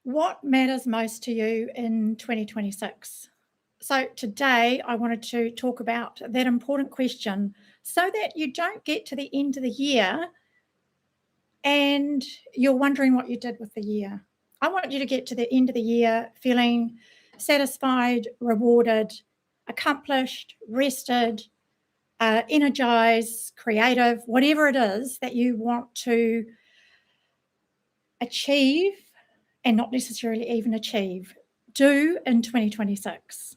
What matters most to you in 2026? So today I wanted to talk about that important question so that you don't get to the end of the year and you're wondering what you did with the year. I want you to get to the end of the year feeling satisfied, rewarded, accomplished, rested, energized, creative, whatever it is that you want to achieve and not necessarily even achieve, do in 2026.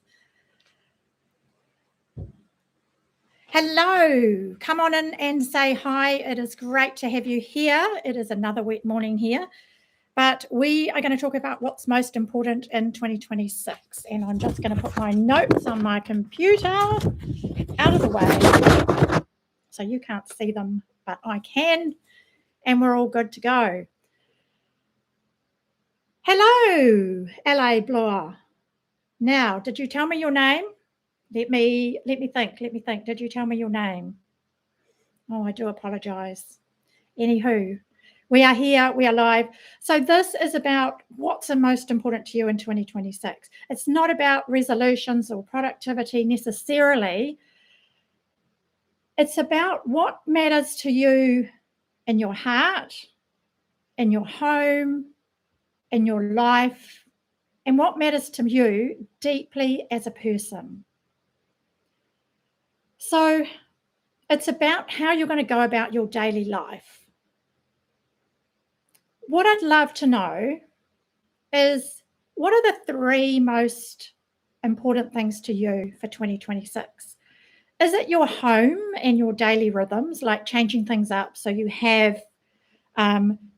Hello, come on in and say hi. It is great to have you here. It is another wet morning here, but we are going to talk about what's most important in 2026. And I'm just going to put my notes on my computer out of the way so you can't see them, but I can, and we're all good to go. Hello, LA Blower. Now, did you tell me your name? Let me think. Did you tell me your name? Oh, I do apologise. Anywho, we are here, we are live. So this is about what's the most important to you in 2026. It's not about resolutions or productivity necessarily. It's about what matters to you in your heart, in your home, in your life, and what matters to you deeply as a person. So it's about how you're going to go about your daily life. What I'd love to know is, what are the three most important things to you for 2026? Is it your home and your daily rhythms, like changing things up so you have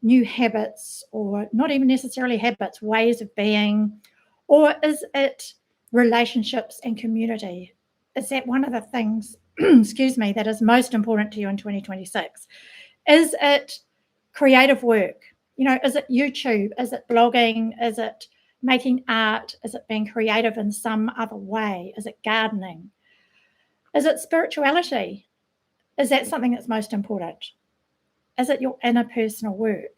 new habits, or not even necessarily habits, ways of being? Or is it relationships and community? Is that one of the things, excuse me, that is most important to you in 2026? Is it creative work? Is it YouTube? Is it blogging? Is it making art? Is it being creative in some other way? Is it gardening? Is it spirituality? Is that something that's most important? Is it your interpersonal work?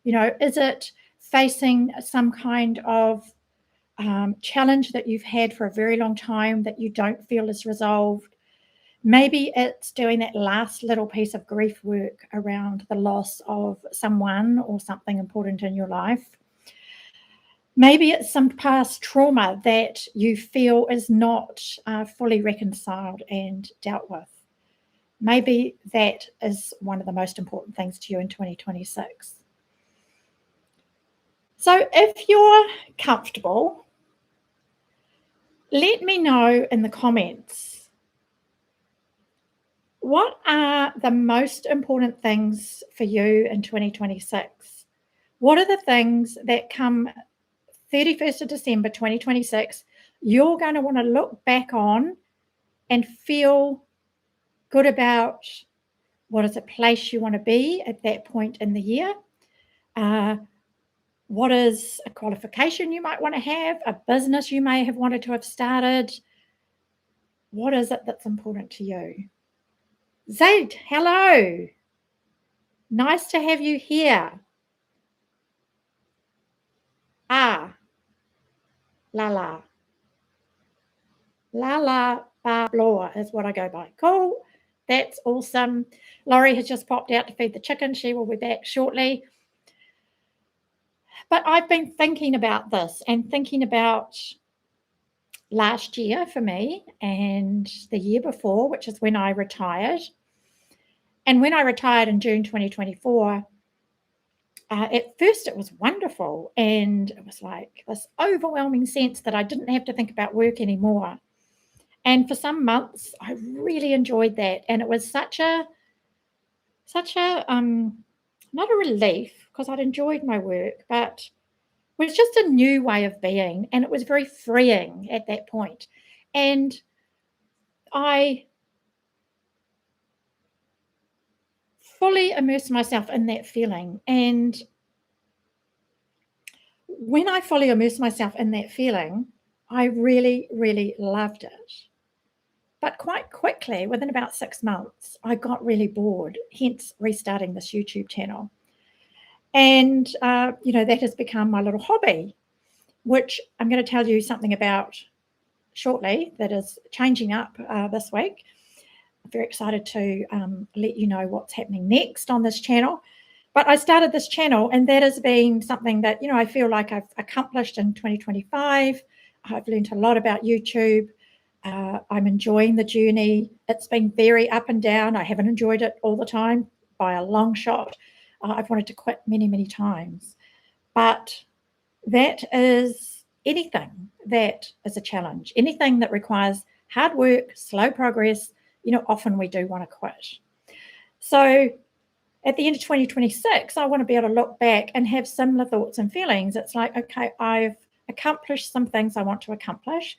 Is it facing some kind of challenge that you've had for a very long time that you don't feel is resolved? Maybe it's doing that last little piece of grief work around the loss of someone or something important in your life. Maybe it's some past trauma that you feel is not fully reconciled and dealt with. Maybe that is one of the most important things to you in 2026. So if you're comfortable, let me know in the comments, what are the most important things for you in 2026? What are the things that come 31st of December 2026 you're going to want to look back on and feel good about? What is a place you want to be at that point in the year? What is a qualification you might want to have, a business you may have wanted to have started? What is it that's important to you? Zaid, hello. Nice to have you here. Lala Barbloa is what I go by. Cool. That's awesome. Laurie has just popped out to feed the chicken. She will be back shortly. But I've been thinking about this and thinking about last year for me and the year before, which is when I retired. And when I retired in June 2024, at first it was wonderful. And it was like this overwhelming sense that I didn't have to think about work anymore. And for some months, I really enjoyed that. And it was such a not a relief, because I'd enjoyed my work, but it was just a new way of being. And it was very freeing at that point. And I fully immersed myself in that feeling. And when I fully immersed myself in that feeling, I really, really loved it. But quite quickly, within about 6 months, I got really bored, hence restarting this YouTube channel. And, that has become my little hobby. which I'm going to tell you something about shortly that is changing up this week. I'm very excited to let you know what's happening next on this channel. But I started this channel, and that has been something that, I feel like I've accomplished in 2025. I've learned a lot about YouTube. I'm enjoying the journey. It's been very up and down. I haven't enjoyed it all the time by a long shot. I've wanted to quit many, many times. But that is anything that is a challenge. Anything that requires hard work, slow progress, often we do want to quit. So at the end of 2026, I want to be able to look back and have similar thoughts and feelings. It's like, okay, I've accomplished some things I want to accomplish,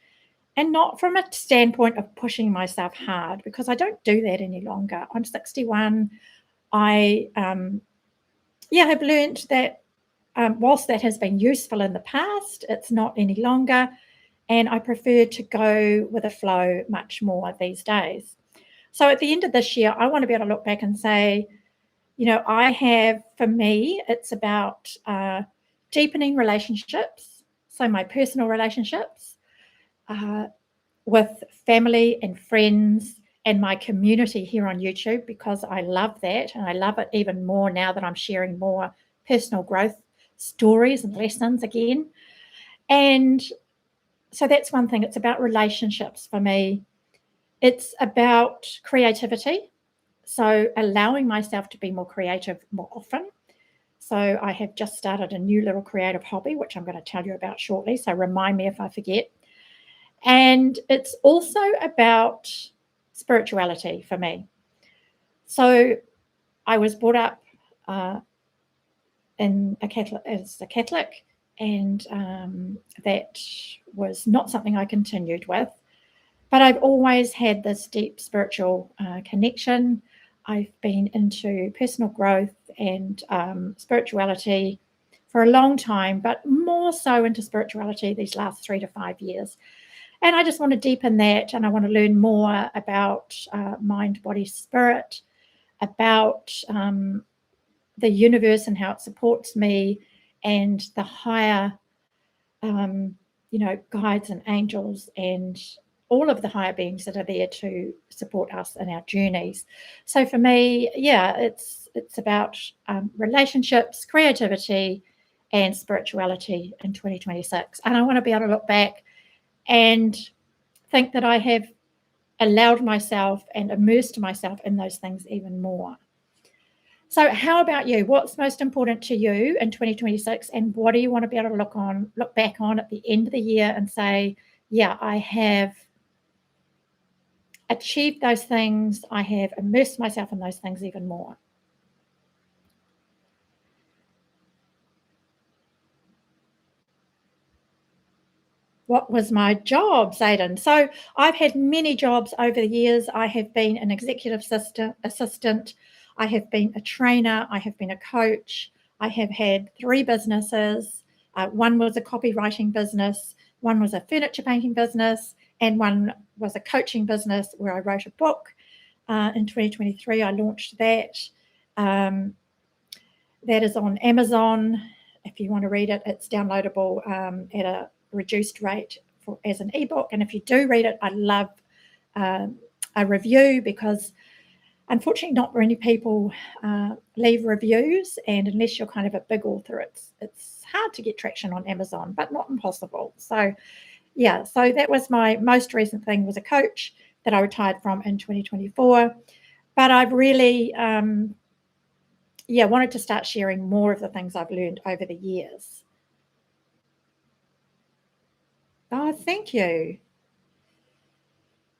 and not from a standpoint of pushing myself hard, because I don't do that any longer. I'm 61. I have learned that whilst that has been useful in the past, it's not any longer, and I prefer to go with the flow much more these days. So at the end of this year, I want to be able to look back and say, for me, it's about deepening relationships. So my personal relationships with family and friends and my community here on YouTube, because I love that. And I love it even more now that I'm sharing more personal growth stories and lessons again. And so that's one thing. It's about relationships for me. It's about creativity. So allowing myself to be more creative more often. So I have just started a new little creative hobby, which I'm going to tell you about shortly. So remind me if I forget. And it's also about spirituality for me. So I was brought up as a Catholic, and that was not something I continued with. But I've always had this deep spiritual connection. I've been into personal growth and spirituality for a long time, but more so into spirituality these last 3 to 5 years. And I just want to deepen that, and I want to learn more about mind, body, spirit, about the universe and how it supports me, and the higher, guides and angels and all of the higher beings that are there to support us in our journeys. So for me, it's about relationships, creativity, and spirituality in 2026. And I want to be able to look back and think that I have allowed myself and immersed myself in those things even more. So how about you? What's most important to you in 2026, and what do you want to be able to look back on at the end of the year and say, yeah, I have achieved those things. I have immersed myself in those things even more. What was my job, Zayden? So I've had many jobs over the years. I have been an executive assistant. I have been a trainer. I have been a coach. I have had 3 businesses. One was a copywriting business. One was a furniture painting business. And one was a coaching business where I wrote a book. In 2023, I launched that. That is on Amazon. If you want to read it, it's downloadable at a reduced rate as an ebook. And if you do read it, I love a review, because unfortunately not many people leave reviews, and unless you're kind of a big author, it's hard to get traction on Amazon, but not impossible. So so that was my most recent thing, was a coach that I retired from in 2024. But I've really wanted to start sharing more of the things I've learned over the years. Oh, thank you.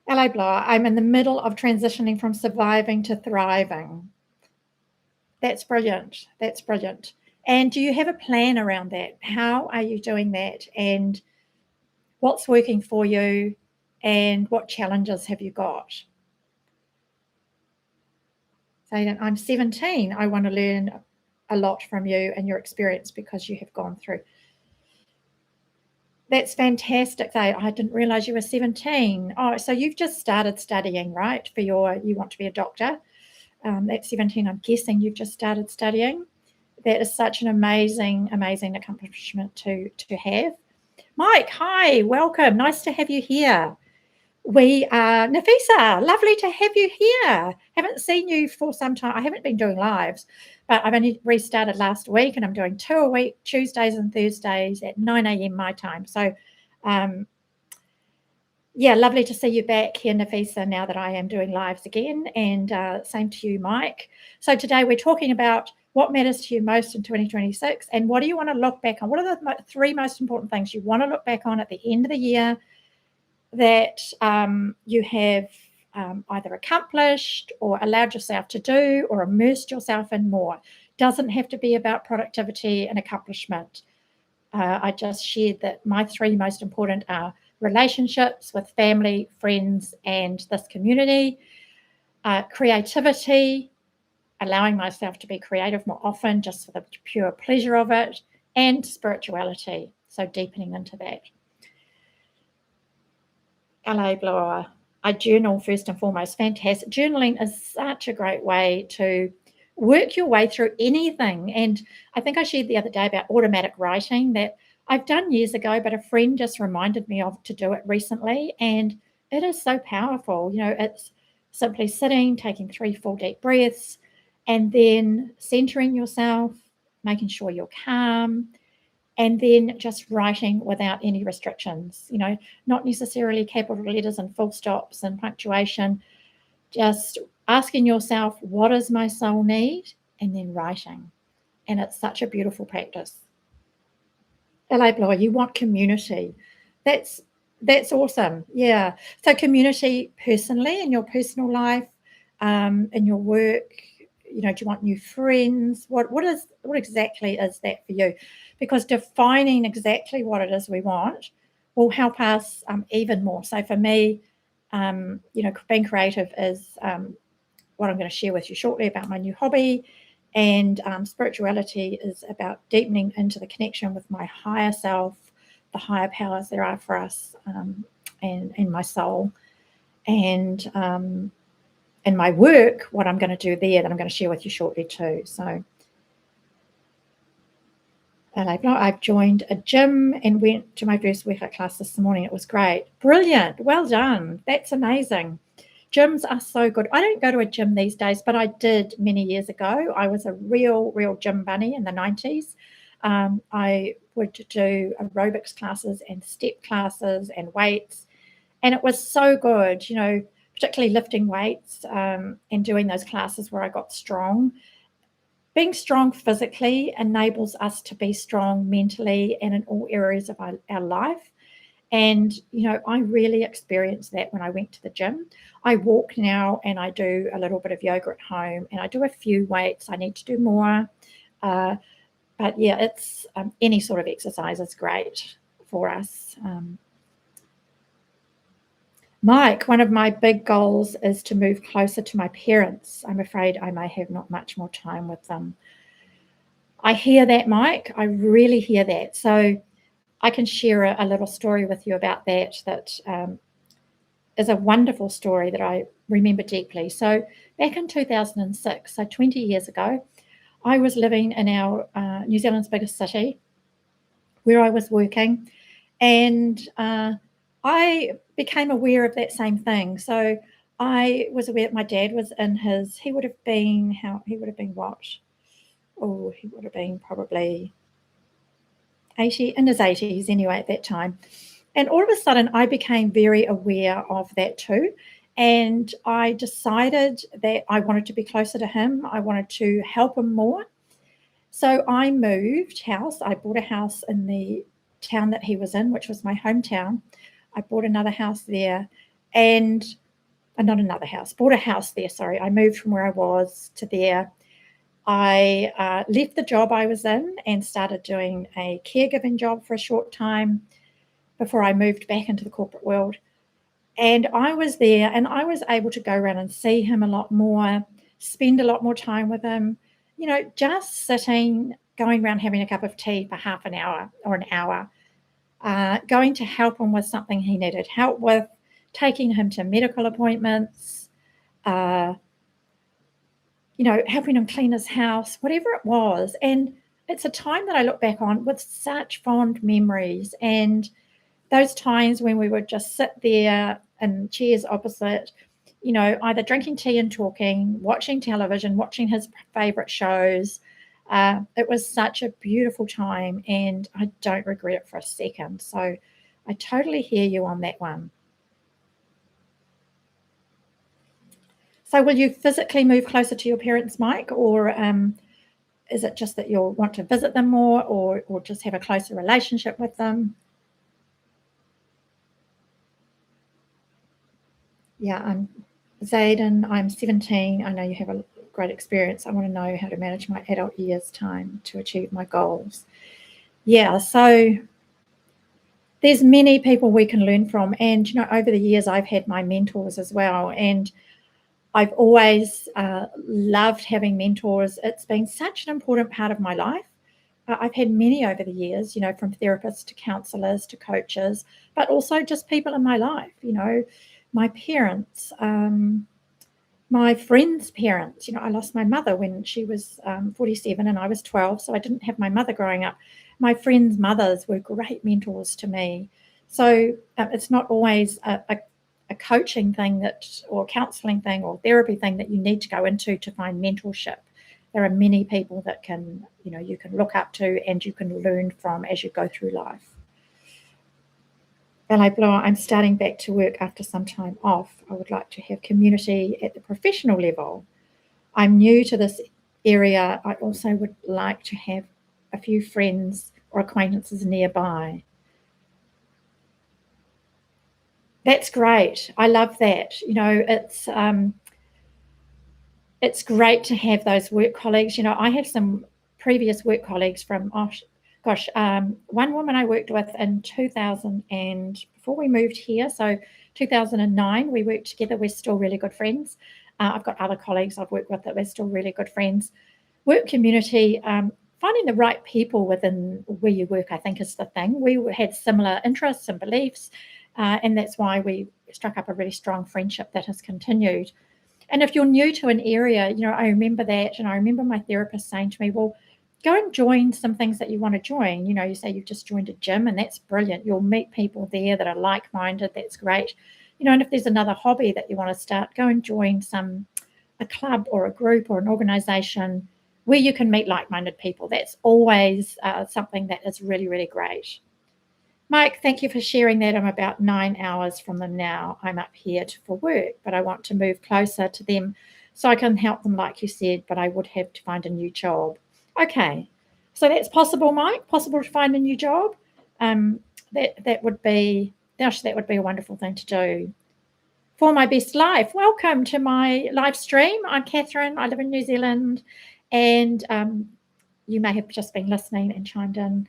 Hello, Blah. I'm in the middle of transitioning from surviving to thriving. That's brilliant. That's brilliant. And do you have a plan around that? How are you doing that? And what's working for you? And what challenges have you got? Saying, I'm 17. I want to learn a lot from you and your experience, because you have gone through. That's fantastic. I didn't realize you were 17. Oh, so you've just started studying, right? You want to be a doctor. At 17, I'm guessing you've just started studying. That is such an amazing, amazing accomplishment to have. Mike, hi, welcome. Nice to have you here. We are Nafisa, lovely to have you here. Haven't seen you for some time. I haven't been doing lives, but I've only restarted last week and I'm doing 2 a week, Tuesdays and Thursdays at 9 a.m. my time. So, yeah, lovely to see you back here, Nafisa, now that I am doing lives again. And same to you, Mike. So today we're talking about what matters to you most in 2026 and what do you want to look back on? What are the three most important things you want to look back on at the end of the year that you have either accomplished or allowed yourself to do or immersed yourself in more? Doesn't have to be about productivity and accomplishment. I just shared that my three most important are relationships with family, friends, and this community, creativity, allowing myself to be creative more often just for the pure pleasure of it, and spirituality, so deepening into that. LA blower. I journal first and foremost. Fantastic. Journaling is such a great way to work your way through anything. And I think I shared the other day about automatic writing that I've done years ago, but a friend just reminded me of to do it recently. And it is so powerful. You know, it's simply sitting, taking 3 full deep breaths, and then centering yourself, making sure you're calm, and then just writing without any restrictions, you know, not necessarily capital letters and full stops and punctuation, just asking yourself, what does my soul need? And then writing. And it's such a beautiful practice. LA Blower, you want community. That's awesome. Yeah. So community personally in your personal life, in your work, you know, do you want new friends? What exactly is that for you? Because defining exactly what it is we want will help us even more. So for me, you know, being creative is what I'm going to share with you shortly about my new hobby. And spirituality is about deepening into the connection with my higher self, the higher powers there are for us, and my soul. And my work, what I'm going to do there that I'm going to share with you shortly too. So, and I've joined a gym and went to my first workout class this morning. It was great. Brilliant. Well done. That's amazing. Gyms are so good. I don't go to a gym these days, but I did many years ago. I was a real gym bunny in the 90s. I would do aerobics classes and step classes and weights. And it was so good, you know, particularly lifting weights and doing those classes where I got strong. Being strong physically enables us to be strong mentally and in all areas of our life. And, you know, I really experienced that when I went to the gym. I walk now and I do a little bit of yoga at home and I do a few weights. I need to do more. But yeah, it's any sort of exercise is great for us. Mike, one of my big goals is to move closer to my parents. I'm afraid I may have not much more time with them. I hear that, Mike. I really hear that. So I can share a little story with you about that is a wonderful story that I remember deeply. So back in 2006, so 20 years ago, I was living in our New Zealand's biggest city where I was working, and I became aware of that same thing. So I was aware that my dad was in he would have been what? Oh, he would have been probably 80, in his 80s anyway at that time. And all of a sudden I became very aware of that too. And I decided that I wanted to be closer to him. I wanted to help him more. So I moved house. I bought a house in the town that he was in, which was my hometown. I bought another house there and not another house, bought a house there. Sorry. I moved from where I was to there. I left the job I was in and started doing a caregiving job for a short time before I moved back into the corporate world. And I was there and I was able to go around and see him a lot more, spend a lot more time with him, you know, just sitting, going around having a cup of tea for half an hour or an hour, going to help him with something he needed help with, taking him to medical appointments, you know, helping him clean his house, whatever it was. And it's a time that I look back on with such fond memories, and those times when we would just sit there in chairs opposite, either drinking tea and talking, watching television, watching his favourite shows. It was such a beautiful time, and I don't regret it for a second. So I totally hear you on that one. So will you physically move closer to your parents, Mike, or is it just that you'll want to visit them more, or just have a closer relationship with them? Yeah, I'm Zayden. I'm 17. I know you have a great experience. I want to know how to manage my adult years time to achieve my goals. Yeah, so there's many people we can learn from. And, over the years, I've had my mentors as well. And I've always loved having mentors. It's been such an important part of my life. I've had many over the years, from therapists to counsellors to coaches, but also just people in my life, my parents, my friends' parents. I lost my mother when she was 47 and I was 12, so I didn't have my mother growing up. My friends' mothers were great mentors to me. So it's not always a coaching thing or counselling thing or therapy thing that you need to go into to find mentorship. There are many people that you can look up to and you can learn from as you go through life. Ballet Blanc, I'm starting back to work after some time off. I would like to have community at the professional level. I'm new to this area. I also would like to have a few friends or acquaintances nearby. That's great. I love that. It's great to have those work colleagues. I have some previous work colleagues from, one woman I worked with in 2000 and before we moved here, so 2009, we worked together. We're still really good friends. I've got other colleagues I've worked with that we're still really good friends. Work community, finding the right people within where you work, I think, is the thing. We had similar interests and beliefs, and that's why we struck up a really strong friendship that has continued. And if you're new to an area, I remember that, and I remember my therapist saying to me, well, go and join some things that you want to join. You say you've just joined a gym, and that's brilliant. You'll meet people there that are like-minded. That's great. And if there's another hobby that you want to start, go and join a club or a group or an organization where you can meet like-minded people. That's always something that is really, really great. Mike, thank you for sharing that. I'm about 9 hours from them now. I'm up here for work, but I want to move closer to them so I can help them, like you said, but I would have to find a new job. Okay, so that's possible, Mike, possible to find a new job. That would be a wonderful thing to do. For my best life, welcome to my live stream. I'm Catherine. I live in New Zealand, and you may have just been listening and chimed in.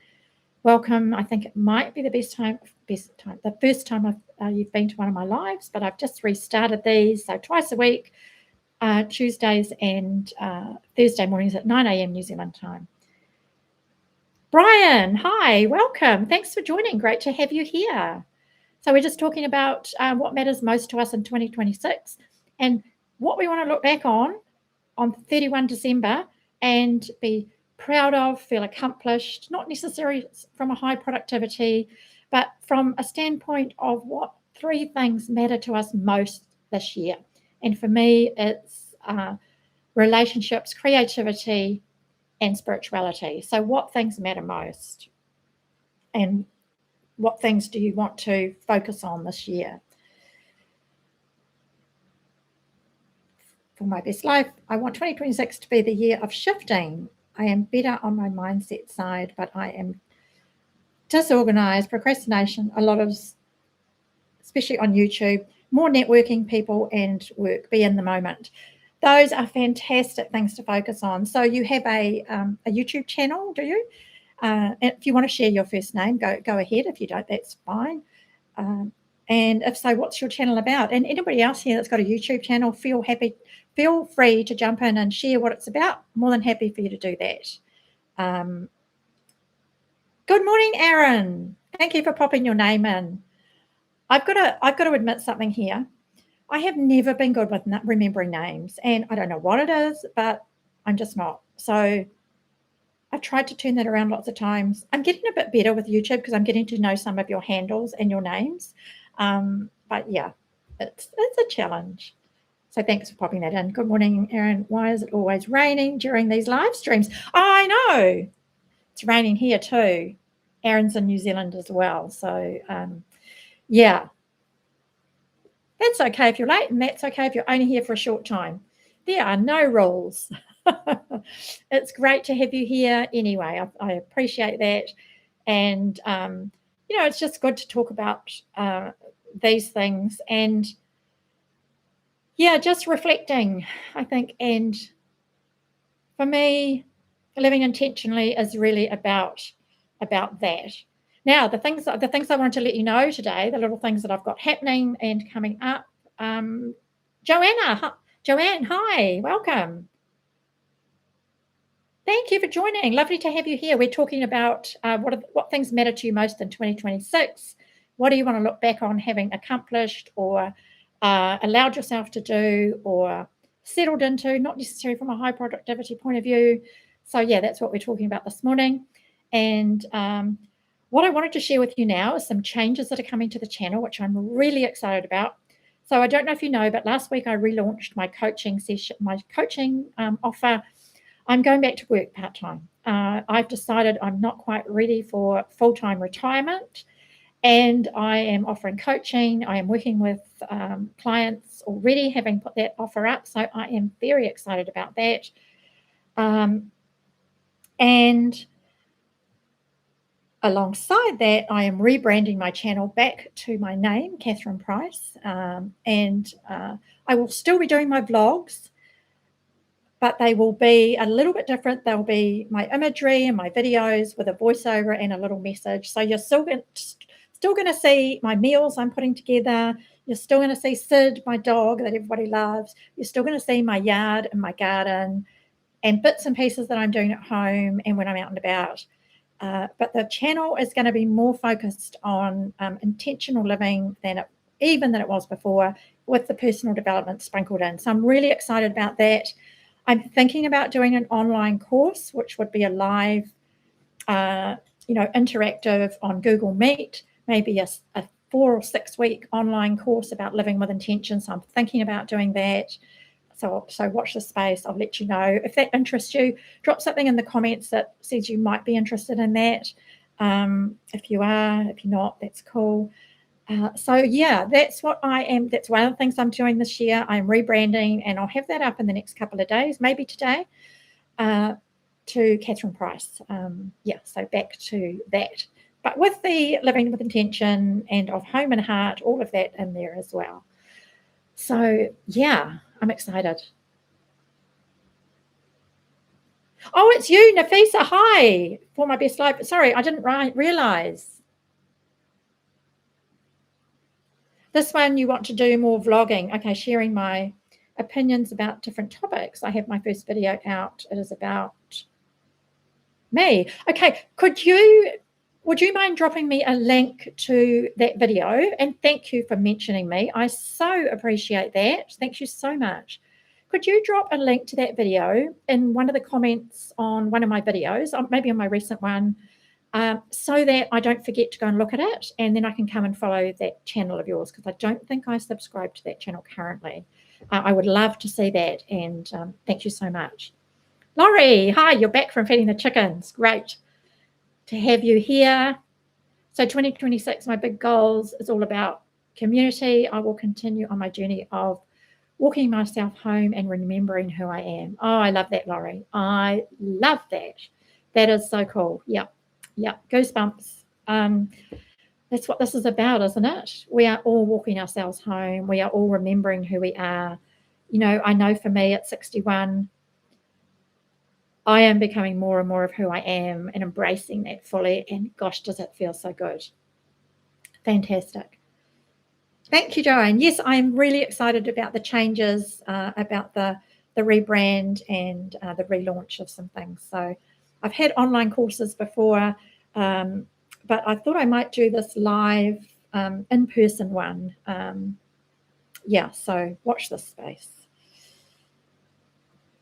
Welcome. I think it might be the first time you've been to one of my lives, but I've just restarted these. So twice a week, Tuesdays and Thursday mornings at 9 a.m. New Zealand time. Brian, hi, welcome. Thanks for joining. Great to have you here. So we're just talking about what matters most to us in 2026 and what we want to look back on 31 December and be proud of, feel accomplished, not necessarily from a high productivity, but from a standpoint of what 3 things matter to us most this year. And for me, it's relationships, creativity, and spirituality. So what things matter most? And what things do you want to focus on this year? For my best life, I want 2026 to be the year of shifting. I am better on my mindset side, but I am disorganized, procrastination, a lot of, especially on YouTube, more networking, people, and work, be in the moment. Those are fantastic things to focus on. So you have a YouTube channel, do you? If you want to share your first name, go ahead. If you don't, that's fine. And if so, what's your channel about? And anybody else here that's got a YouTube channel, feel free to jump in and share what it's about. More than happy for you to do that. Good morning, Aaron. Thank you for popping your name in. I've got to admit something here. I have never been good with remembering names, and I don't know what it is, but I'm just not. So I've tried to turn that around lots of times. I'm getting a bit better with YouTube because I'm getting to know some of your handles and your names. But yeah, it's a challenge. So thanks for popping that in. Good morning, Erin. Why is it always raining during these live streams? I know. It's raining here too. Erin's in New Zealand as well. So yeah. That's okay if you're late, and that's okay if you're only here for a short time. There are no rules. It's great to have you here anyway. I appreciate that. And, it's just good to talk about these things. And, yeah, just reflecting, I think. And for me, living intentionally is really about that. Now, the things I wanted to let you know today, the little things that I've got happening and coming up. Joanne, hi, welcome. Thank you for joining. Lovely to have you here. We're talking about what things matter to you most in 2026. What do you want to look back on having accomplished or allowed yourself to do or settled into, not necessarily from a high productivity point of view. So, yeah, that's what we're talking about this morning. And what I wanted to share with you now is some changes that are coming to the channel, which I'm really excited about. So I don't know if you know, but last week I relaunched my coaching session, my coaching offer. I'm going back to work part-time. I've decided I'm not quite ready for full-time retirement, and I am offering coaching. I am working with clients already, having put that offer up. So I am very excited about that. And alongside that, I am rebranding my channel back to my name, Catherine Price. And I will still be doing my vlogs, but they will be a little bit different. They'll be my imagery and my videos with a voiceover and a little message. So you're still going to see my meals I'm putting together. You're still going to see Sid, my dog that everybody loves. You're still going to see my yard and my garden and bits and pieces that I'm doing at home and when I'm out and about. But the channel is going to be more focused on intentional living than it was before, with the personal development sprinkled in. So I'm really excited about that. I'm thinking about doing an online course, which would be a live, interactive on Google Meet, maybe a 4 or 6 week online course about living with intention. So I'm thinking about doing that. So watch the space. I'll let you know. If that interests you, drop something in the comments that says you might be interested in that. If you are, if you're not, that's cool. So yeah, that's what I am. That's one of the things I'm doing this year. I'm rebranding, and I'll have that up in the next couple of days, maybe today, to Catherine Price. So back to that. But with the living with intention and of home and heart, all of that in there as well. So yeah, I'm excited. Oh, it's you, Nafisa. Hi, for my best life. Sorry, I didn't realize. This one, you want to do more vlogging. Okay, sharing my opinions about different topics. I have my first video out. It is about me. Okay, would you mind dropping me a link to that video? And thank you for mentioning me. I so appreciate that. Thank you so much. Could you drop a link to that video in one of the comments on one of my videos, maybe on my recent one, so that I don't forget to go and look at it, and then I can come and follow that channel of yours, because I don't think I subscribe to that channel currently. I would love to see that, and thank you so much. Laurie, hi, you're back from feeding the chickens. Great to have you here. So 2026, my big goals is all about community. I will continue on my journey of walking myself home and remembering who I am. Oh, I love that, Laurie. I love that. That is so cool. Yep. Goosebumps. That's what this is about, isn't it? We are all walking ourselves home. We are all remembering who we are. I know for me at 61, I am becoming more and more of who I am and embracing that fully. And gosh, does it feel so good. Fantastic. Thank you, Joanne. Yes, I'm really excited about the changes, about the rebrand and the relaunch of some things. So I've had online courses before, but I thought I might do this live in-person one. So watch this space.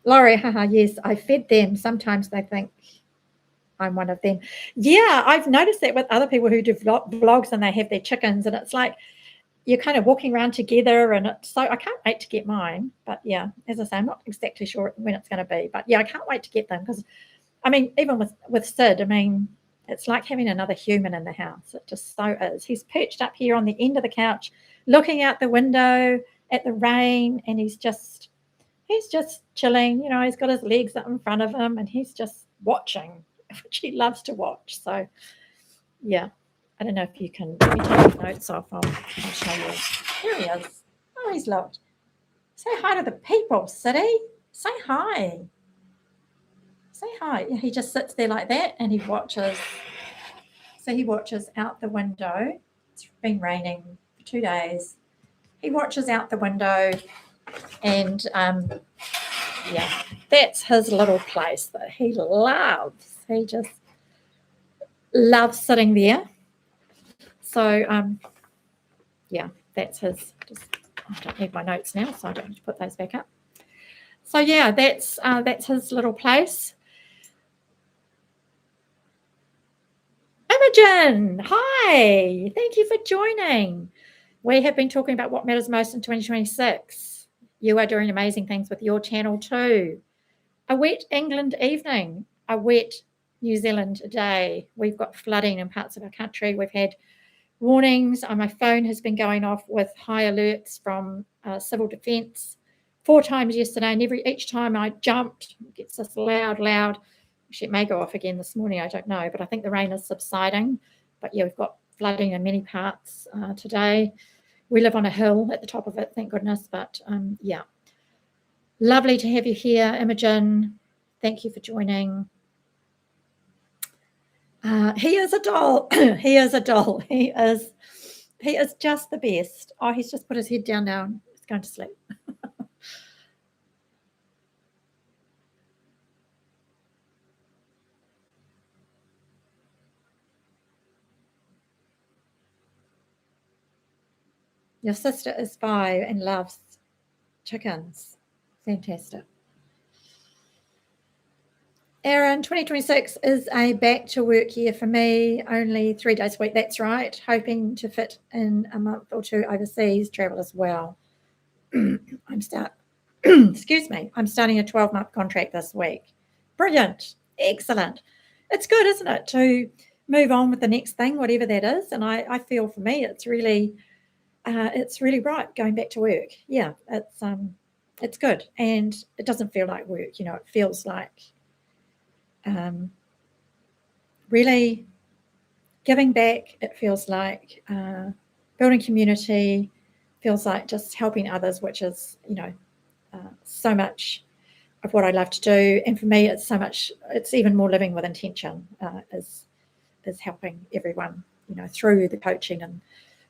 Laurie, haha, yes, I fed them. Sometimes they think I'm one of them. Yeah, I've noticed that with other people who do vlogs and they have their chickens, and it's like you're kind of walking around together, and it's so I can't wait to get mine. But yeah, as I say, I'm not exactly sure when it's going to be, but yeah, I can't wait to get them because, I mean, even with Sid, I mean, it's like having another human in the house. It just so is. He's perched up here on the end of the couch, looking out the window at the rain, and he's just chilling. You know, he's got his legs up in front of him, and he's just watching, which he loves to watch. So, yeah, I don't know if you can. Let me take notes off. I'll show you. Here he is. Oh, he's looked. Say hi to the people, City. Say hi. Say hi. Yeah, he just sits there like that, and he watches. So he watches out the window. It's been raining for 2 days. He watches out the window, and yeah, that's his little place that he loves. He just loves sitting there. So yeah, that's his. I don't need my notes now, so I don't have to put those back up. So yeah, that's his little place. Imogen, hi, thank you for joining. We have been talking about what matters most in 2026. You are doing amazing things with your channel too. A wet England evening, a wet New Zealand day. We've got flooding in parts of our country. We've had warnings. My phone has been going off with high alerts from civil defence 4 times yesterday, and each time I jumped, it gets this loud. Actually, it may go off again this morning, I don't know, but I think the rain is subsiding. But yeah, we've got flooding in many parts today. We live on a hill at the top of it, thank goodness. But yeah, lovely to have you here, Imogen. Thank you for joining. He is a doll. He is a doll. He is just the best. Oh, he's just put his head down now. He's going to sleep. Your sister is 5 and loves chickens. Fantastic. Aaron, 2026 is a back to work year for me, only 3 days a week. That's right. Hoping to fit in a month or 2 overseas travel as well. Excuse me, I'm starting a 12-month contract this week. Brilliant. Excellent. It's good, isn't it, to move on with the next thing, whatever that is. And I feel for me, it's really right going back to work. Yeah, it's good. And it doesn't feel like work, you know, it feels like really giving back. It feels like building community, feels like just helping others, which is, you know, so much of what I love to do. And for me, it's even more living with intention is helping everyone, you know, through the coaching and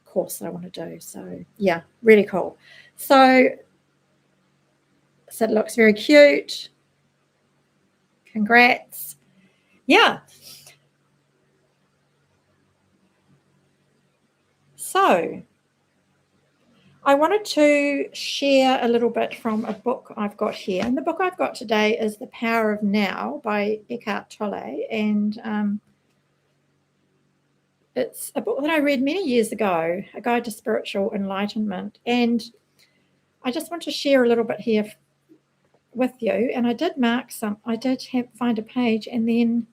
course that I want to do. So yeah, really cool. So it looks very cute. Congrats. Yeah. So I wanted to share a little bit from a book I've got here. And the book I've got today is The Power of Now by Eckhart Tolle. And it's a book that I read many years ago, A Guide to Spiritual Enlightenment. And I just want to share a little bit here with you. And I did mark some. I did find a page, and then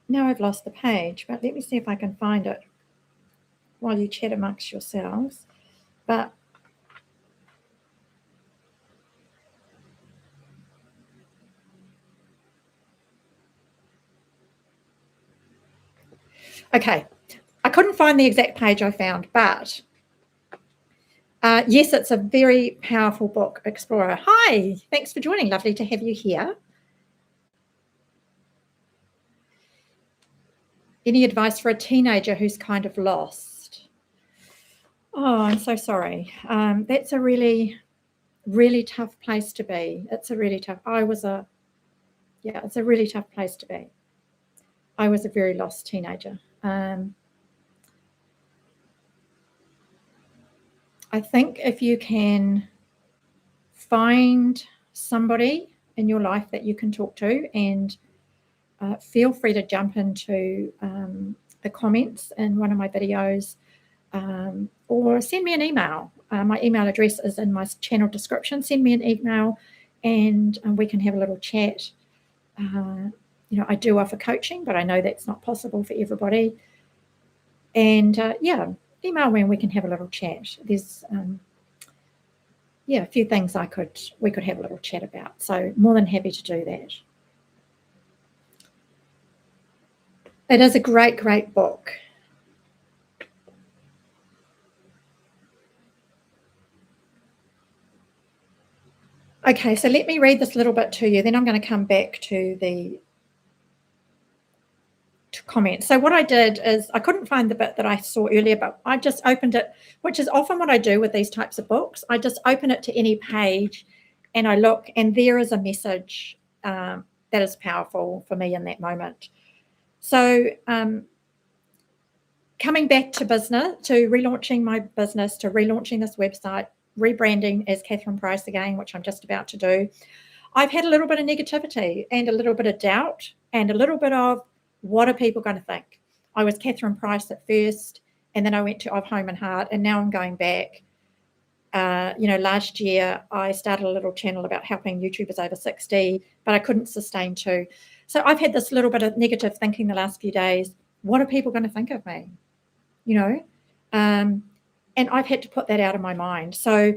now I've lost the page, but let me see if I can find it while you chat amongst yourselves. But okay, I couldn't find the exact page I found, but yes, it's a very powerful book, Explorer. Hi, thanks for joining. Lovely to have you here. Any advice for a teenager who's kind of lost? Oh, I'm so sorry. That's a really, really tough place to be. It's a really tough. It's a really tough place to be. I was a very lost teenager. I think if you can find somebody in your life that you can talk to, and feel free to jump into the comments in one of my videos, or send me an email. My email address is in my channel description. Send me an email and we can have a little chat. I do offer coaching, but I know that's not possible for everybody. And email me and we can have a little chat. There's a few things we could have a little chat about. So more than happy to do that. It is a great, great book. Okay, so let me read this little bit to you. Then I'm going to come back to the comments. So what I did is I couldn't find the bit that I saw earlier, but I just opened it, which is often what I do with these types of books. I just open it to any page and I look, and there is a message that is powerful for me in that moment. So coming back to business, to relaunching my business, to relaunching this website, rebranding as Catherine Price again, which I'm just about to do, I've had a little bit of negativity and a little bit of doubt and a little bit of, what are people going to think? I was Catherine Price at first, and then I went to Of Home and Heart, and now I'm going back. Last year I started a little channel about helping YouTubers over 60, but I couldn't sustain 2. So I've had this little bit of negative thinking the last few days. What are people going to think of me? And I've had to put that out of my mind. So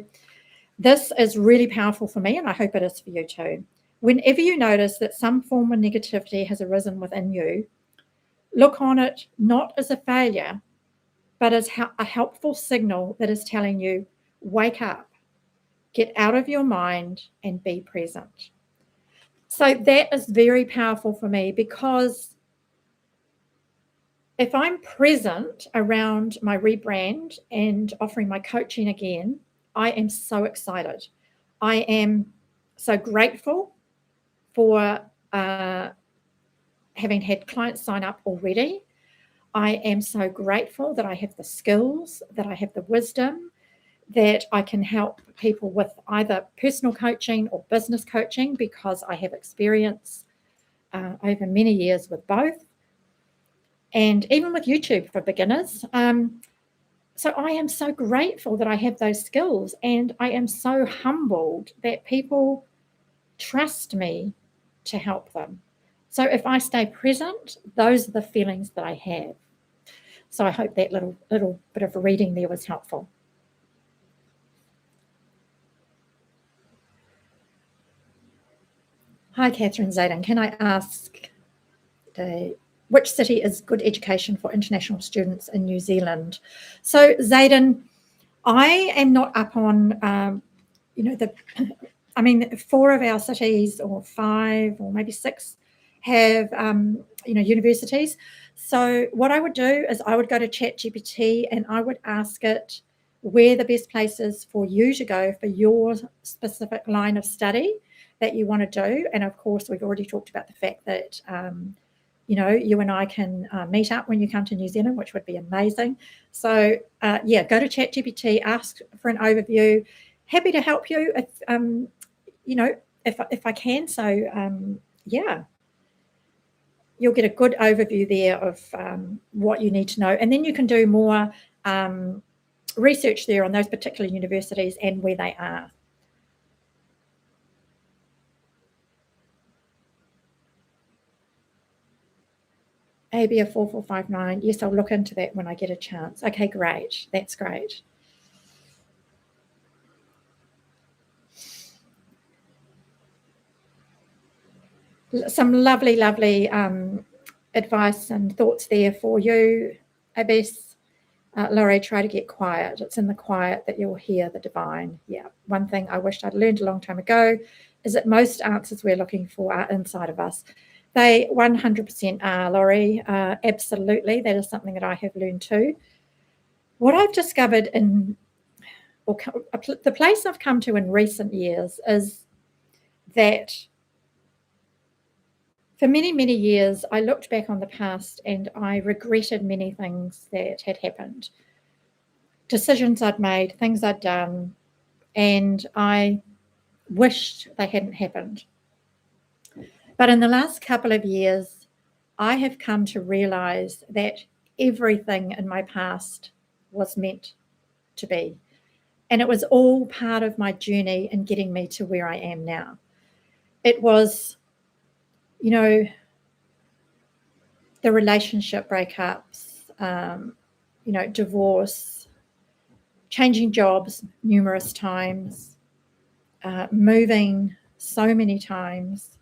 this is really powerful for me, and I hope it is for you too. Whenever you notice that some form of negativity has arisen within you, look on it not as a failure, but as a helpful signal that is telling you, wake up, get out of your mind and be present. So that is very powerful for me, because if I'm present around my rebrand and offering my coaching again, I am so excited. I am so grateful for having had clients sign up already. I am so grateful that I have the skills, that I have the wisdom, that I can help people with either personal coaching or business coaching, because I have experience over many years with both, and even with YouTube for beginners. So I am so grateful that I have those skills, and I am so humbled that people trust me to help them. So if I stay present, those are the feelings that I have. So I hope that little bit of reading there was helpful. Hi, Catherine Zayden. Can I ask which city is good education for international students in New Zealand? So Zayden, I am not up on, 4 of our cities, or 5 or maybe 6, have, universities. So what I would do is I would go to ChatGPT and I would ask it where the best place is for you to go for your specific line of study that you want to do. And of course, we've already talked about the fact that, you and I can meet up when you come to New Zealand, which would be amazing. So go to ChatGPT, ask for an overview. Happy to help you if I can. So you'll get a good overview there of what you need to know, and then you can do more research there on those particular universities and where they are. AB 4459. Yes, I'll look into that when I get a chance. Okay, great. That's great. Some lovely, lovely advice and thoughts there for you, Abbess. Laurie, try to get quiet. It's in the quiet that you'll hear the divine. Yeah. One thing I wished I'd learned a long time ago is that most answers we're looking for are inside of us. They 100% are, Laurie. Absolutely. That is something that I have learned too. What I've discovered the place I've come to in recent years is that for many, many years, I looked back on the past and I regretted many things that had happened, decisions I'd made, things I'd done, and I wished they hadn't happened. But in the last couple of years, I have come to realize that everything in my past was meant to be. And it was all part of my journey in getting me to where I am now. It was, you know, the relationship breakups, divorce, changing jobs numerous times, moving so many times,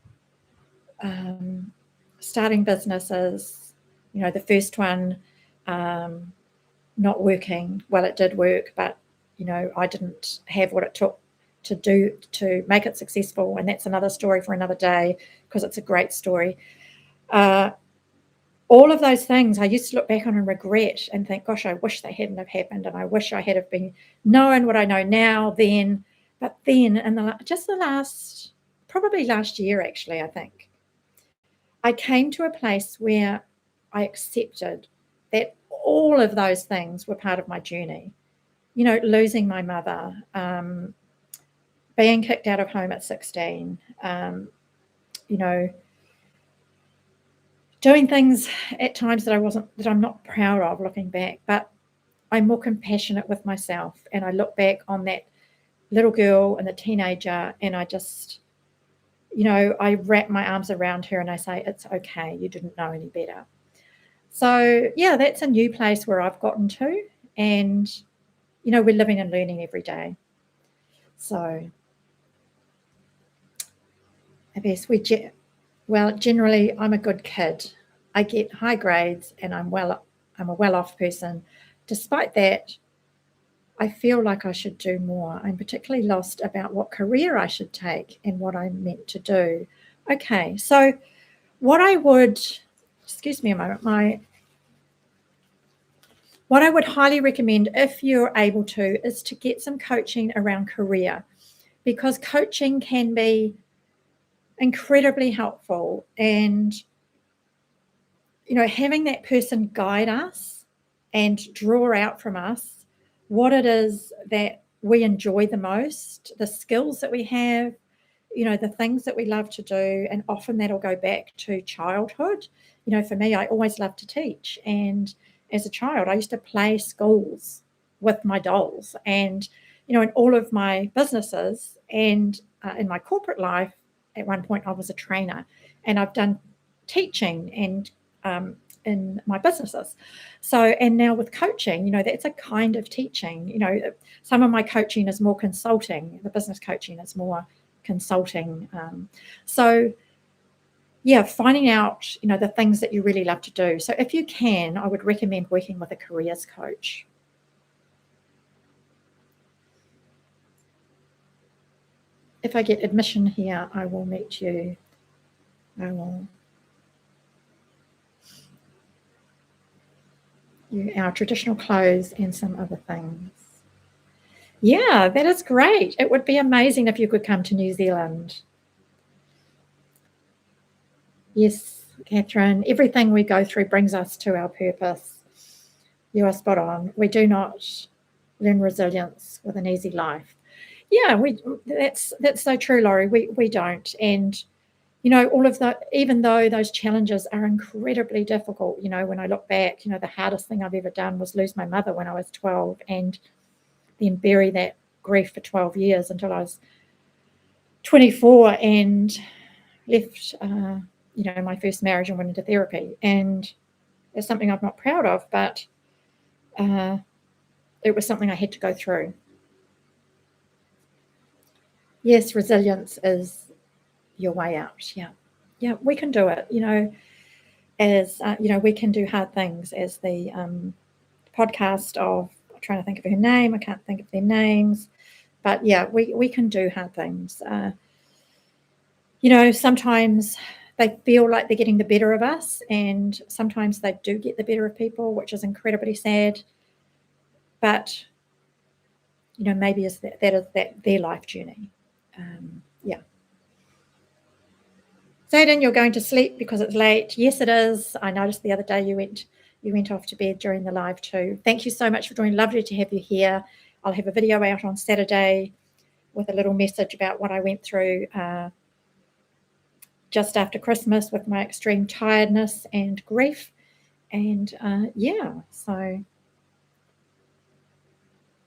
starting businesses, the first one not working. Well, it did work, but, I didn't have what it took to make it successful. And that's another story for another day, because it's a great story. All of those things I used to look back on and regret and think, gosh, I wish they hadn't have happened. And I wish I had have been knowing what I know now then. But then probably last year, actually, I think, I came to a place where I accepted that all of those things were part of my journey. Losing my mother, being kicked out of home at 16, doing things at times that I'm not proud of looking back, but I'm more compassionate with myself. And I look back on that little girl and the teenager, and I just, I wrap my arms around her and I say, it's okay, you didn't know any better. So yeah, that's a new place where I've gotten to, and, we're living and learning every day. So I guess generally I'm a good kid. I get high grades and I'm a well-off person. Despite that, I feel like I should do more. I'm particularly lost about what career I should take and what I'm meant to do. Okay, so excuse me a moment, what I would highly recommend, if you're able to, is to get some coaching around career, because coaching can be incredibly helpful. And, having that person guide us and draw out from us what it is that we enjoy the most, the skills that we have, the things that we love to do. And often that'll go back to childhood. For me, I always loved to teach. And as a child, I used to play schools with my dolls. And, in all of my businesses and in my corporate life, at one point I was a trainer, and I've done teaching and in my businesses. So, and now with coaching, that's a kind of teaching. Some of my coaching is more consulting. The business coaching is more consulting. So yeah, finding out, the things that you really love to do. So if you can, I would recommend working with a careers coach. If I get admission here, I will meet you. Our traditional clothes and some other things. Yeah, that is great. It would be amazing if you could come to New Zealand. Yes, Catherine, everything we go through brings us to our purpose. You are spot on. We do not learn resilience with an easy life. Yeah, that's so true, Laurie. We don't. And, all of that, even though those challenges are incredibly difficult, when I look back, the hardest thing I've ever done was lose my mother when I was 12, and then bury that grief for 12 years until I was 24 and left, my first marriage and went into therapy. And it's something I'm not proud of, but it was something I had to go through. Yes, resilience is your way out. Yeah, we can do it. As we can do hard things. As the podcast of, I'm trying to think of her name, I can't think of their names, but yeah, we can do hard things. Sometimes they feel like they're getting the better of us, and sometimes they do get the better of people, which is incredibly sad. But maybe is that is their life journey. Yeah. Zayden, you're going to sleep because it's late. Yes, it is. I noticed the other day you went off to bed during the live too. Thank you so much for joining. Lovely to have you here. I'll have a video out on Saturday with a little message about what I went through just after Christmas with my extreme tiredness and grief. And so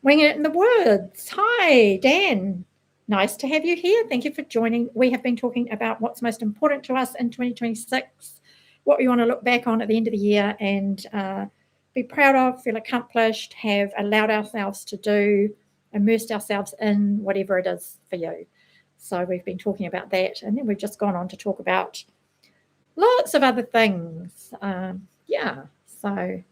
Wing It in the Woods. Hi, Dan. Nice to have you here. Thank you for joining. We have been talking about what's most important to us in 2026, what we want to look back on at the end of the year and be proud of, feel accomplished, have allowed ourselves to do, immersed ourselves in whatever it is for you. So we've been talking about that, and then we've just gone on to talk about lots of other things. So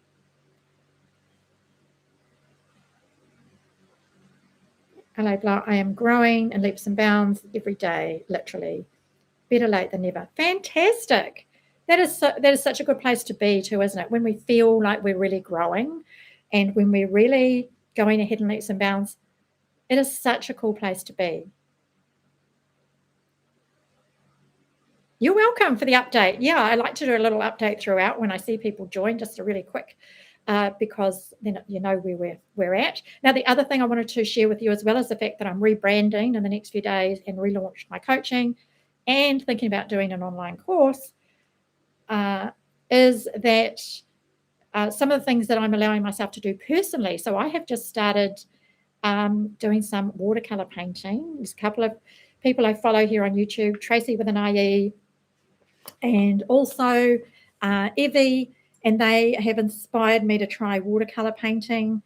hello, Blah. I am growing in leaps and bounds every day, literally. Better late than never. Fantastic. That is such a good place to be too, isn't it? When we feel like we're really growing and when we're really going ahead in leaps and bounds, it is such a cool place to be. You're welcome for the update. Yeah, I like to do a little update throughout when I see people join, just a really quick, because then you know where we're at. Now, the other thing I wanted to share with you as well is the fact that I'm rebranding in the next few days and relaunch my coaching and thinking about doing an online course, is that some of the things that I'm allowing myself to do personally. So I have just started doing some watercolor painting. There's a couple of people I follow here on YouTube, Tracy with an IE, and also Evie, and they have inspired me to try watercolor painting.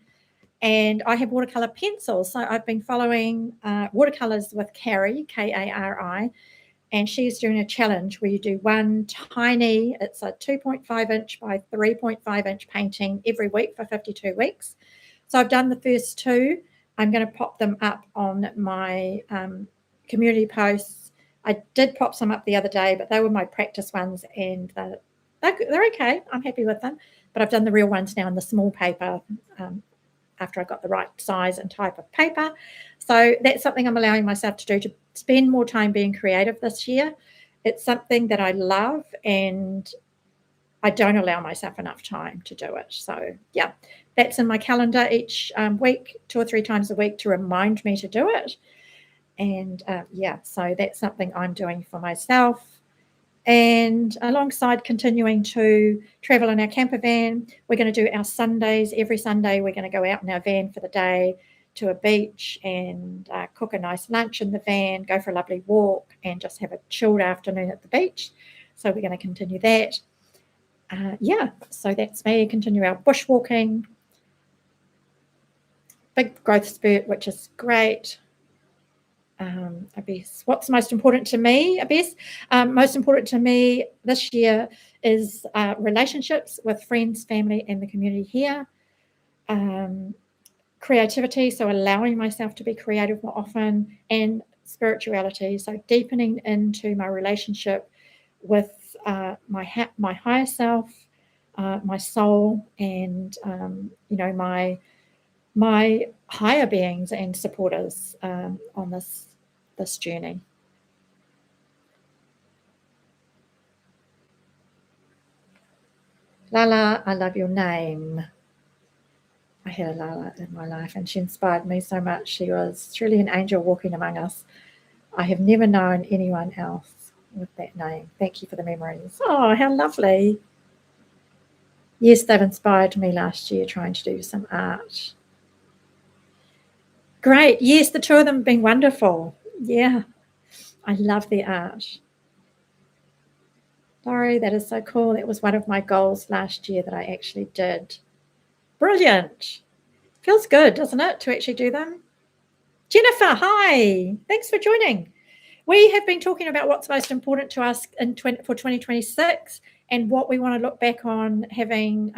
And I have watercolor pencils, so I've been following Watercolors with Carrie, Kari, and she's doing a challenge where you do one tiny, it's a 2.5 inch by 3.5 inch painting every week for 52 weeks. So I've done the first two. I'm going to pop them up on my community posts. I did pop some up the other day, but they were my practice ones, and they're okay. I'm happy with them. But I've done the real ones now in the small paper after I got the right size and type of paper. So that's something I'm allowing myself to do, to spend more time being creative this year. It's something that I love, and I don't allow myself enough time to do it. So, yeah, that's in my calendar each week, 2 or 3 times a week, to remind me to do it. And so that's something I'm doing for myself. And alongside continuing to travel in our camper van, we're going to do our Sundays. Every Sunday, we're going to go out in our van for the day to a beach and cook a nice lunch in the van, go for a lovely walk, and just have a chilled afternoon at the beach. So we're going to continue that. So that's me. Continue our bushwalking. Big growth spurt, which is great. Abess, what's most important to me, Abess? Most important to me this year is relationships with friends, family, and the community here. Creativity, so allowing myself to be creative more often, and spirituality, so deepening into my relationship with my higher self, my soul, and my higher beings and supporters on this journey. Lala, I love your name. I had a Lala in my life, and she inspired me so much. She was truly an angel walking among us. I have never known anyone else with that name. Thank you for the memories. Oh, how lovely. Yes, they've inspired me last year trying to do some art. Great. Yes, the two of them have been wonderful. Yeah, I love the art. Laurie, that is so cool. That was one of my goals last year that I actually did. Brilliant. Feels good, doesn't it, to actually do them? Jennifer, hi. Thanks for joining. We have been talking about what's most important to us for 2026 and what we want to look back on having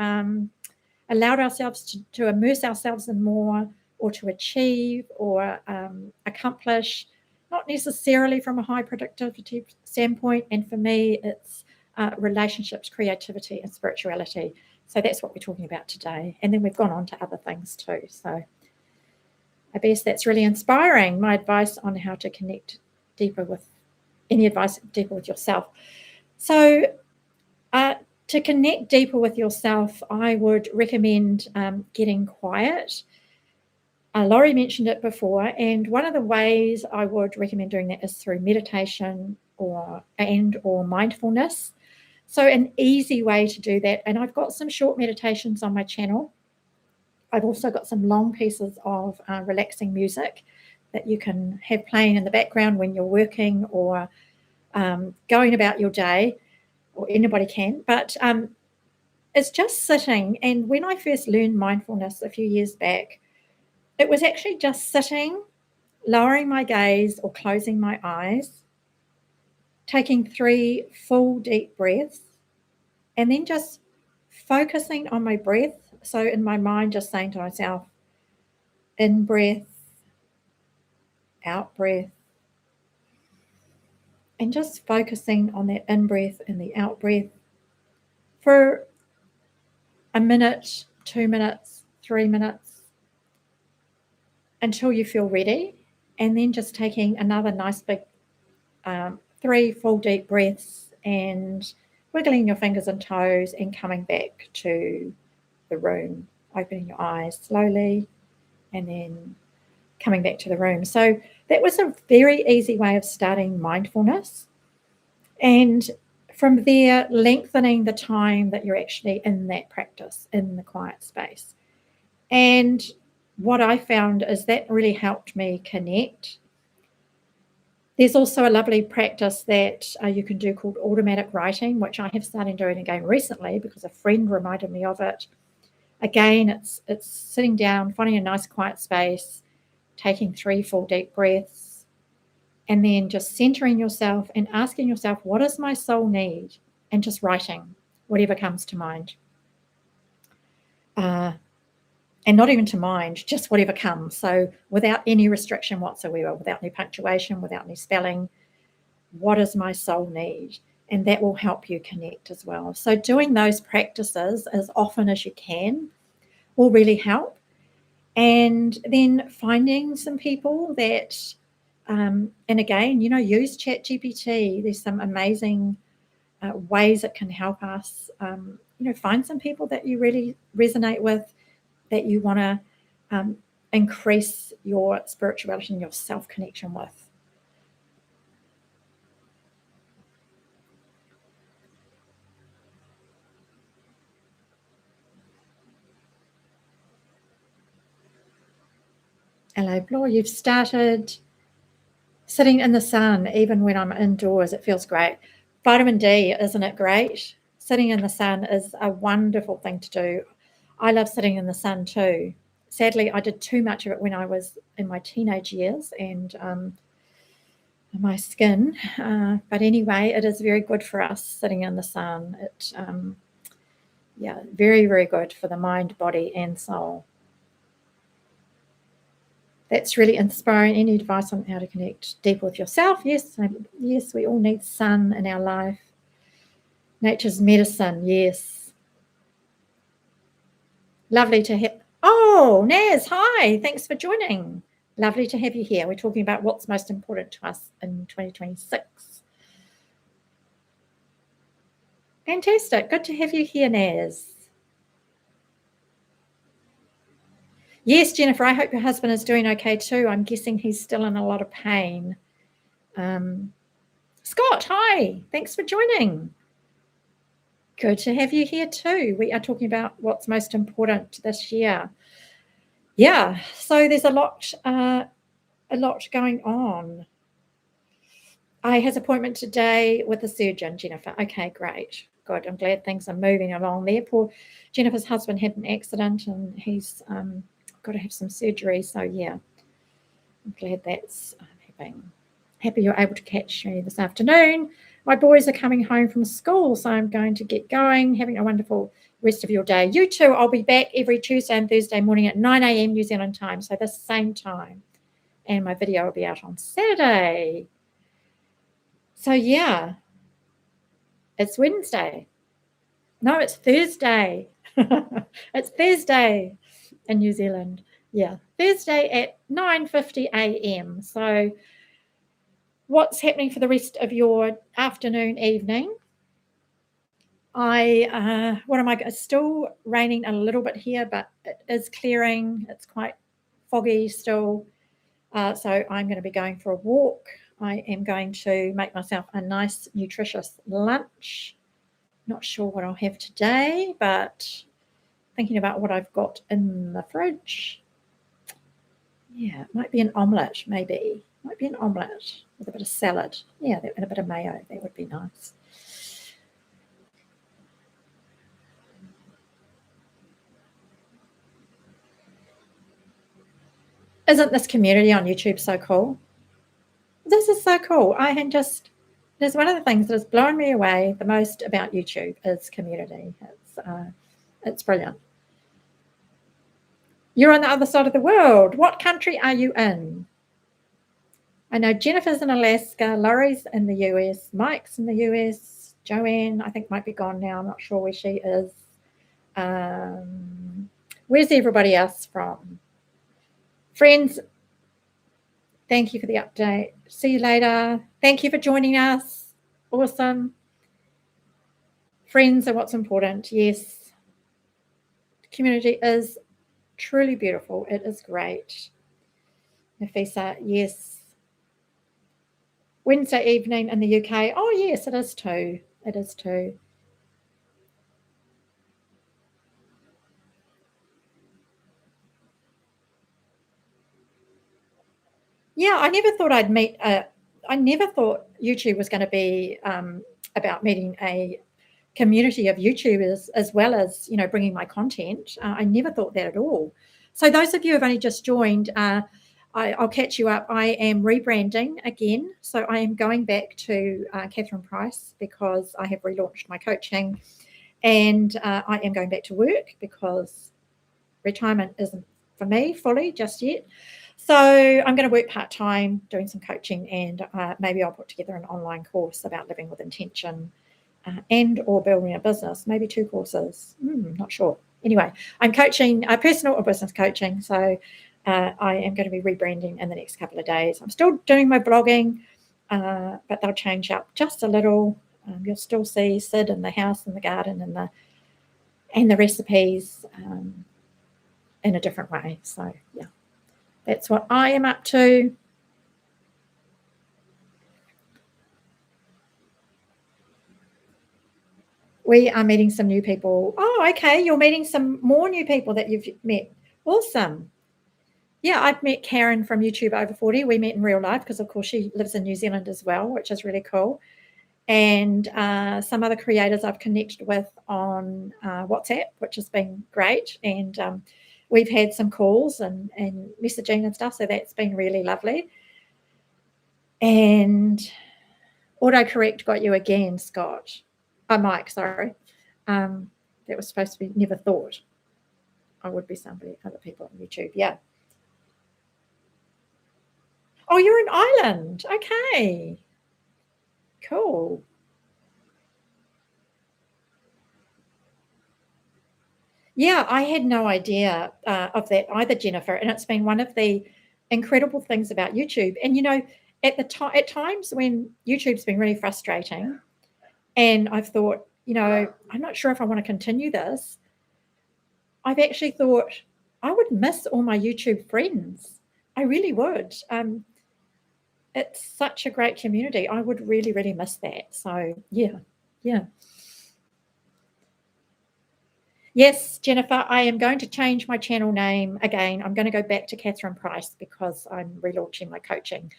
allowed ourselves to immerse ourselves in more, or to achieve or accomplish, not necessarily from a high productivity standpoint. And for me, it's relationships, creativity, and spirituality. So that's what we're talking about today. And then we've gone on to other things too. So I guess that's really inspiring. My advice on how to connect deeper with yourself. So to connect deeper with yourself, I would recommend getting quiet Laurie mentioned it before, and one of the ways I would recommend doing that is through meditation or mindfulness. So an easy way to do that, and I've got some short meditations on my channel. I've also got some long pieces of relaxing music that you can have playing in the background when you're working or going about your day, or anybody can. But it's just sitting. And when I first learned mindfulness a few years back, it was actually just sitting, lowering my gaze or closing my eyes, taking 3 full deep breaths, and then just focusing on my breath. So in my mind, just saying to myself, in breath, out breath, and just focusing on that in breath and the out breath for a minute, 2 minutes, 3 minutes, until you feel ready. And then just taking another nice big 3 full deep breaths and wiggling your fingers and toes and coming back to the room, opening your eyes slowly and then coming back to the room. So that was a very easy way of starting mindfulness. And from there, lengthening the time that you're actually in that practice, in the quiet space. And what I found is that really helped me connect. There's also a lovely practice that you can do called automatic writing, which I have started doing again recently because a friend reminded me of it. Again, it's sitting down, finding a nice quiet space, taking 3 full deep breaths, and then just centering yourself and asking yourself, what does my soul need? And just writing whatever comes to mind. And not even to mind, just whatever comes. So without any restriction whatsoever, without any punctuation, without any spelling, what does my soul need? And that will help you connect as well. So doing those practices as often as you can will really help. And then finding some people that, and again, use ChatGPT. There's some amazing ways it can help us. Find some people that you really resonate with, that you want to increase your spirituality and your self-connection with. Hello, Blore. You've started sitting in the sun, even when I'm indoors. It feels great. Vitamin D, isn't it great? Sitting in the sun is a wonderful thing to do. I love sitting in the sun too. Sadly, I did too much of it when I was in my teenage years and my skin. But anyway, it is very good for us sitting in the sun. It, very, very good for the mind, body, and soul. That's really inspiring. Any advice on how to connect deeper with yourself? Yes, we all need sun in our life. Nature's medicine, yes. Lovely to have. Oh, Naz, hi. Thanks for joining. Lovely to have you here. We're talking about what's most important to us in 2026. Fantastic. Good to have you here, Naz. Yes, Jennifer, I hope your husband is doing okay too. I'm guessing he's still in a lot of pain. Scott, hi. Thanks for joining. Good to have you here too. We are talking about what's most important this year. Yeah, so there's a lot going on. I has appointment today with the surgeon, Jennifer. Okay, great. Good. I'm glad things are moving along there. Poor Jennifer's husband had an accident and he's got to have some surgery. So yeah, I'm glad that's happening. Happy you're able to catch me this afternoon. My boys are coming home from school, so I'm going to get going, having a wonderful rest of your day. You too. I'll be back every Tuesday and Thursday morning at 9 a.m. New Zealand time, so the same time. And my video will be out on Saturday. So yeah, it's Wednesday. No, it's Thursday. It's Thursday in New Zealand. Yeah, Thursday at 9:50 a.m. So what's happening for the rest of your afternoon, evening? It's still raining a little bit here, but it is clearing. It's quite foggy still. So I'm going to be going for a walk. I am going to make myself a nice, nutritious lunch. Not sure what I'll have today, but thinking about what I've got in the fridge. Yeah, it might be an omelette, maybe. Might be an omelette with a bit of salad. Yeah, and a bit of mayo. That would be nice. Isn't this community on YouTube so cool? This is so cool. There's one of the things that has blown me away the most about YouTube is community. It's brilliant. You're on the other side of the world. What country are you in? I know Jennifer's in Alaska, Laurie's in the US, Mike's in the US, Joanne, I think, might be gone now. I'm not sure where she is. Where's everybody else from? Friends, thank you for the update. See you later. Thank you for joining us. Awesome. Friends are what's important. Yes. The community is truly beautiful. It is great. Nafisa, yes. Wednesday evening in the UK. Oh, yes, it is too. It is too. Yeah, I never thought I'd meet. I never thought YouTube was going to be about meeting a community of YouTubers as well as, you know, bringing my content. I never thought that at all. So those of you who have only just joined, I'll catch you up. I am rebranding again. So I am going back to Catherine Price because I have relaunched my coaching, and I am going back to work because retirement isn't for me fully just yet. So I'm going to work part-time doing some coaching, and maybe I'll put together an online course about living with intention and or building a business, maybe 2 courses. Not sure. Anyway, I'm coaching personal or business coaching. So I am going to be rebranding in the next couple of days. I'm still doing my blogging, but they'll change up just a little. You'll still see Sid in the house and the garden and the recipes in a different way. So yeah, that's what I am up to. We are meeting some new people. Oh, okay. You're meeting some more new people that you've met. Awesome. Yeah, I've met Karen from YouTube Over 40. We met in real life because, of course, she lives in New Zealand as well, which is really cool. And some other creators I've connected with on WhatsApp, which has been great. And we've had some calls and messaging and stuff. So that's been really lovely. And autocorrect got you again, Scott. Oh, Mike, sorry. That was supposed to be never thought I would be somebody, other people on YouTube. Yeah. Oh, you're in Ireland. Okay. Cool. Yeah, I had no idea of that either, Jennifer. And it's been one of the incredible things about YouTube. And, you know, at times when YouTube's been really frustrating and I've thought, you know, I'm not sure if I want to continue this, I've actually thought I would miss all my YouTube friends. I really would. It's such a great community. I would really, really miss that. So, yeah. Yes, Jennifer, I am going to change my channel name again. I'm going to go back to Catherine Price because I'm relaunching my coaching.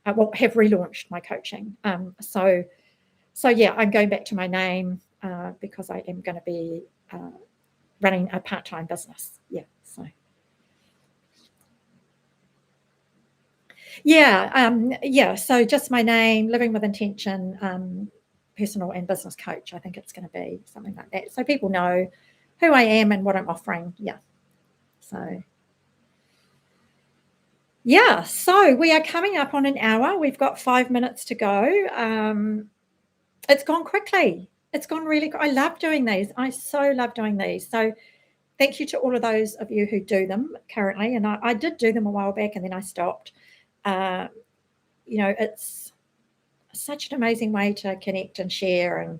Have relaunched my coaching. So yeah, I'm going back to my name because I am going to be running a part-time business. Yeah. So. Yeah. So just my name, Living with Intention, personal and business coach. I think it's going to be something like that. So people know who I am and what I'm offering. Yeah. So. Yeah. So we are coming up on an hour. We've got 5 minutes to go. It's gone quickly. It's gone really quick. I love doing these. I so love doing these. So thank you to all of those of you who do them currently. And I did do them a while back and then I stopped. You know, it's such an amazing way to connect and share.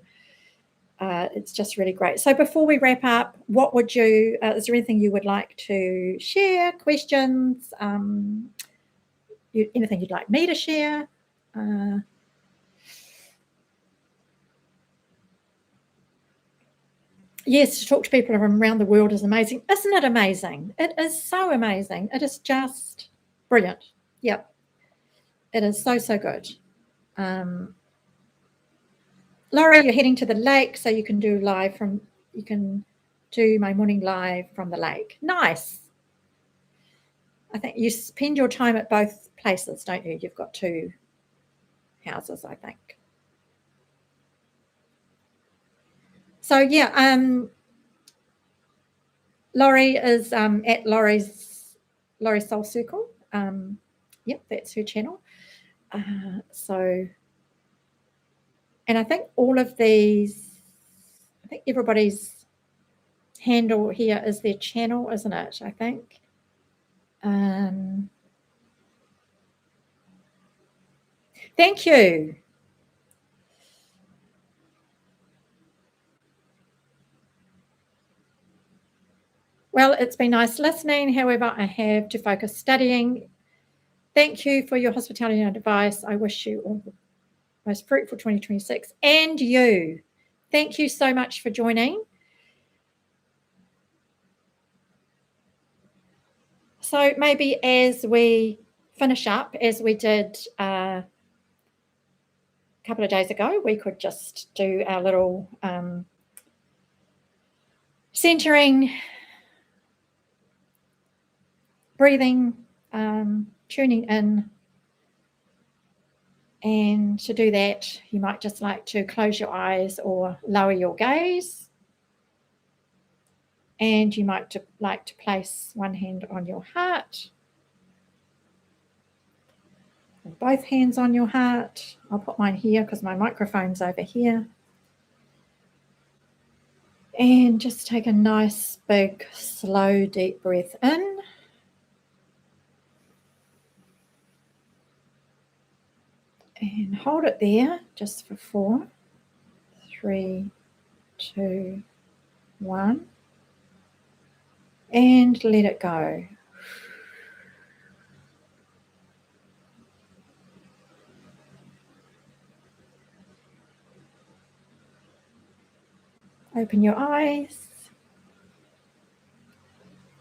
it's just really great. So before we wrap up, what would you, is there anything you would like to share, questions, anything you'd like me to share? Yes, to talk to people from around the world is amazing. Isn't it amazing? It is so amazing. It is just brilliant. Yep. It is so, so good. Laurie, you're heading to the lake, so you can do my morning live from the lake. Nice. I think you spend your time at both places, don't you? You've got 2 houses, I think. So yeah, Laurie is at Laurie's Soul Circle. Yep, that's her channel. So, and I think all of these, I think everybody's handle here is their channel, isn't it? I think. Thank you. Well, it's been nice listening. However, I have to focus studying. Thank you for your hospitality and advice. I wish you all the most fruitful 2026. And you. Thank you so much for joining. So maybe as we finish up, as we did a couple of days ago, we could just do our little centering, breathing, tuning in. And to do that, you might just like to close your eyes or lower your gaze. And you might like to place one hand on your heart, and both hands on your heart. I'll put mine here because my microphone's over here. And just take a nice, big, slow, deep breath in. And hold it there just for 4, 3, 2, 1. And let it go. Open your eyes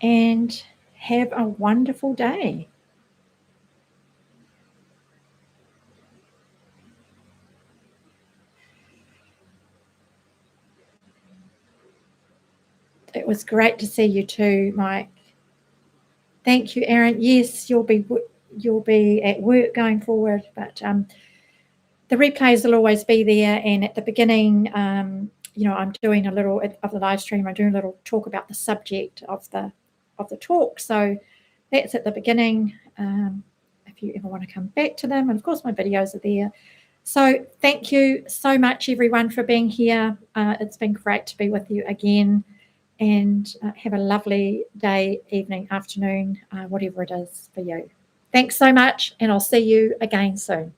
and have a wonderful day. It was great to see you too, Mike. Thank you, Erin. Yes, you'll be at work going forward, but the replays will always be there. And at the beginning, I'm doing a little of the live stream. I'm doing a little talk about the subject of the talk. So that's at the beginning. If you ever want to come back to them, and of course my videos are there. So thank you so much, everyone, for being here. It's been great to be with you again. And have a lovely day, evening, afternoon, whatever it is for you. Thanks so much, and I'll see you again soon.